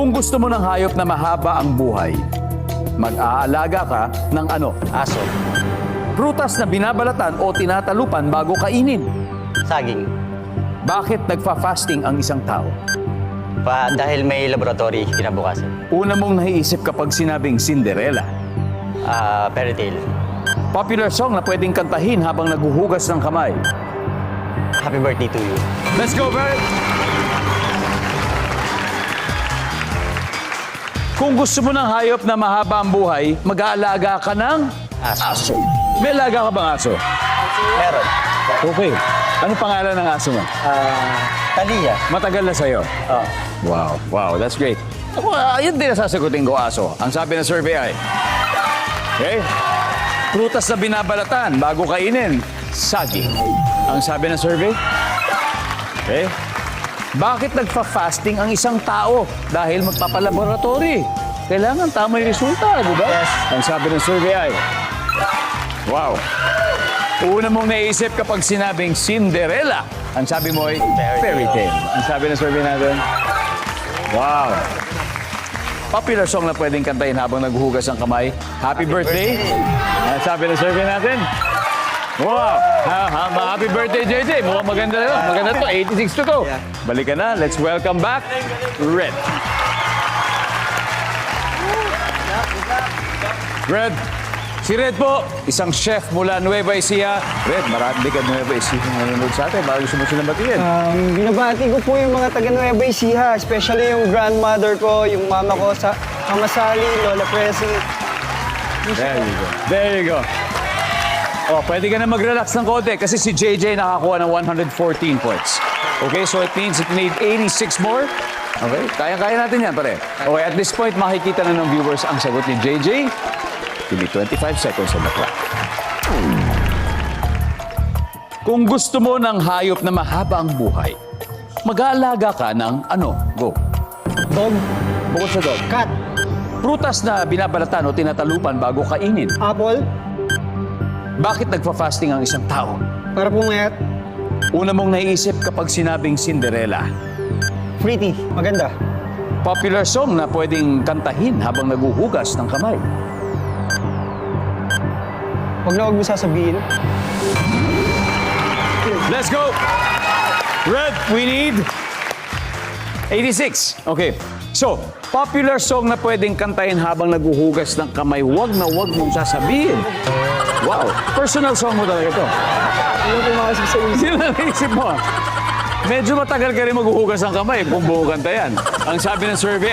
Kung gusto mo ng hayop na mahaba ang buhay, mag-aalaga ka ng ano? Aso. Prutas na binabalatan o tinatalupan bago kainin. Saging. Bakit nagfa-fasting ang isang tao? Dahil may laboratory kinabukasan. Una mong naiisip kapag sinabing Cinderella. Fairy tale. Popular song na pwedeng kantahin habang naguhugas ng kamay. Happy birthday to you. Let's go, Barrett! Kung gusto mo ng hayop na mahaba ang buhay, mag-aalaga ka ng Aso. May alaga ka bang aso? Meron. Okay. Ano pangalan ng aso mo? Talia. Matagal na sa'yo. Oh. Wow, that's great. Ako, yun din ang sasagutin ko, aso. Ang sabi ng survey ay, okay, prutas na binabalatan bago kainin, saging. Ang sabi ng survey, okay, bakit nagfa-fasting ang isang tao? Dahil magpapalaboratory. Kailangan tama yung resulta, di ba? Yes. Ang sabi ng survey ay, wow. Una mong naisip kapag sinabing Cinderella. Ang sabi mo ay fairy tale. Ang sabi ng survey natin, wow. Popular song na pwedeng kantahin habang naghuhugas ang kamay. Happy birthday. Ang sabi ng survey natin, wow. Happy birthday, JJ. Mukhang maganda yun. Maganda to. 86 to go. Balikan na. Let's welcome back Red. Red. Si Red po, isang chef mula Nueva Ecija. Red, marami ka Nueva Ecija nanonood sa atin. Bago gusto mo silang batiin. Binabati ko po yung mga taga Nueva Ecija, especially yung grandmother ko, yung mama ko sa Kamasali, Lola Presi. There you go. There you go. Oh, pwede ka na mag-relax ng konti kasi si JJ nakakuha ng 114 points. Okay, so it means it need 86 more. Okay, kaya-kaya natin yan, pare. Okay, at this point, makikita na ng viewers ang sagot ni JJ. Give me 25 seconds on the clock. Kung gusto mo ng hayop na mahaba ang buhay, mag-aalaga ka ng ano? Go. Dog, Bukod sa dog. cat, Prutas na binabalatan o tinatalupan bago kainin. apple, Bakit nagpa-fasting ang isang tao? para pumayat, Una mong naiisip kapag sinabing Cinderella. pretty, maganda. Popular song na pwedeng kantahin habang naguhugas ng kamay. Huwag na huwag mo sasabihin. Let's go! Red, we need 86. Okay. So, popular song na pwedeng kantahin habang naguhugas ng kamay, wag na wag mong sasabihin. Wow. Personal song mo talaga ito. Ano pumasok sa isip? Sino naisip mo? Medyo matagal ka rin maghuhugas ng kamay kung buo kanta yan. Ang sabi ng survey,